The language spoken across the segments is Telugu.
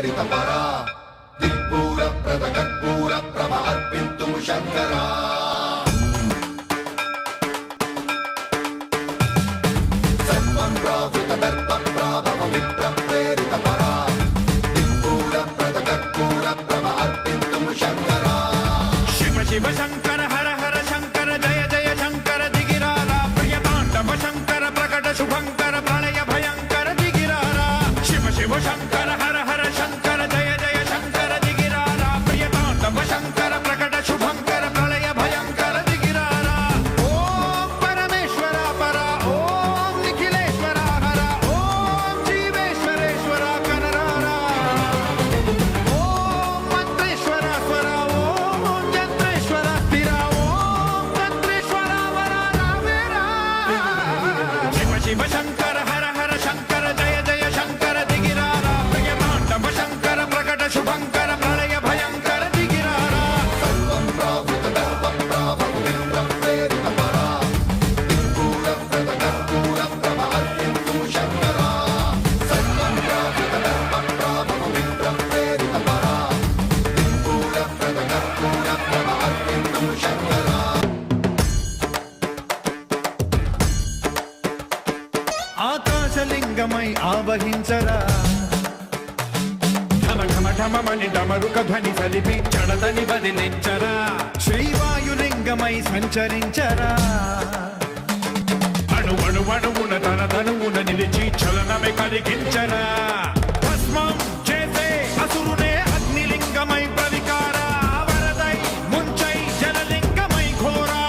ప్రేరిత పరా దిక్పూర ప్రద కర్పూర ప్రభ అర్పింతు శంకరా సర్వం ప్రావృత దర్ప ప్రాభవ విప్ర ప్రేరిత పరా దిక్పూర ప్రద కర్పూర ప్రభ అర్పింతు శంకరా శివ శివ శంకర హర హర శంకర జయ జయ శంకర దిగిరారా ప్రియతాండవ శంకర ప్రకట శుభంకర ప్రళయ భయంకర దిగిరారా శివ శివ శంకర హర హర శంకర జయ జయ శంకర దిగిరారా ప్రియతాండవ శంకర ప్రకట శుభంకర ప్రళయ భయంకర దిగిరారా ఓం పరమేశ్వర పర ఓం నిఖిలేశ్వర హర ఓం జీవేశ్వరేశ్వర కనరారా ఓం మంత్రేశ్వర స్వర ఓం జంత్రేశ్వర స్థిర ఓం మంత్రేశ్వర వర రావేరా శివ శివ శంకర హర హర శంకర జయ జయ శంకర దిగిరారా ప్రియతాండవ శంకర ప్రకట శుభంకర ప్రళయ భయంకర దిగిరారా సర్వం ప్రావృత దర్ప ప్రాభవ విప్ర ప్రేరిత పరా దిక్పూర ప్రద కర్పూర ప్రభ అర్పింతు శంకరా సర్వం ప్రావృత దర్ప ప్రాభవ విప్ర ప్రేరిత పరా దిక్పూర ప్రద కర్పూర ప్రభ అర్పింతు శంకరా ఆకాశలింగమై ఆవహించరా ఢమ ఢమ ఢమమని డమరుక ధ్వని సలిపి చడదని బదిలించరా శ్రీవాయులింగమై సంచరించరా అణువున తన తనువున నిలిచి చలనమే కలిగించరా భస్మం చేసే అసురునే అగ్నిలింగమై ప్రవికారా వరదై ముంచై జలలింగమై ఘోరా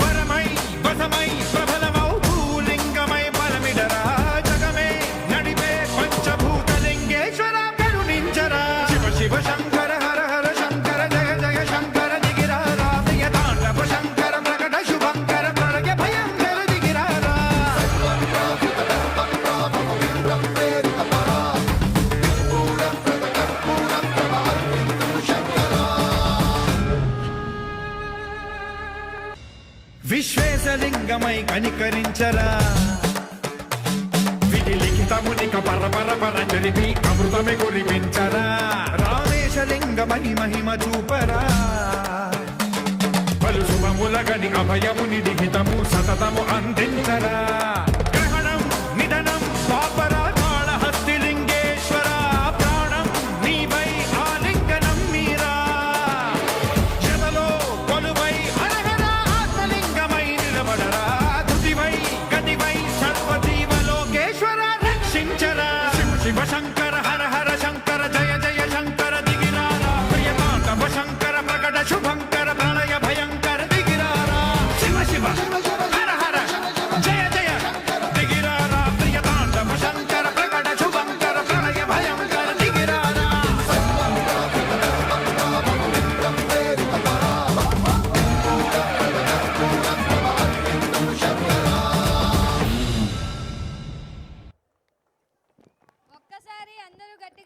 వరమై వసమై ప్రబలమౌ భూలింగమై బలమిడరా జగమే నడిపే పంచభూతలింగేశ్వర కరుణించరా శివ శివ శంకర హర హర శంకర జయ జయ శంకర దిగిరారా ప్రియతాండవ శంకర ప్రకట శుభంకర ప్రళయ భయంకర దిగిరారా సర్వం ప్రావృత దర్ప ప్రాభవ విప్ర ప్రేరిత పరా దిక్పూర ప్రద కర్పూర ప్రభ అర్పింతు శంకరా విశ్వేశలింగమై కనికరించరా విధి లిఖితమునిక పరపర పర జరిపి అమృతమే కురిపించరా రామేశలింగమై మహిమ చూపరా పలు శుభములగని అభయముని లిఖితము సతతము అందించరా గ్రహణం నిధనం పాపరా కాళహస్తి లింగేశ్వర ప్రాణం నీవై ఆలింగనం మీరా జతలో కొలువై హరహర ఆత్మలింగమై నిలబడరా ధృతివై గతివై సర్వజీవ లోకేశ్వర రక్షించరా శివ శివ శంకర హర హర శంకర జయ జయ శంకర దిగిరారా ప్రియతాండవ శంకర ప్రకట శుభంకర ప్రళయ భయంకర దిగిరారా శివ శివ హర హర జయ జయ దిగిరారా ప్రియతాండవ శంకర ప్రకట శుభంకర ప్రళయ భయంకర దిగిరారా సర్వం ప్రావృత దర్ప ప్రాభవ విప్ర ప్రేరిత పరా దిక్పూర ప్రద కర్పూర ప్రభ అర్పింతు శంకరా ఒక్కసారి అందరూ గట్టిగా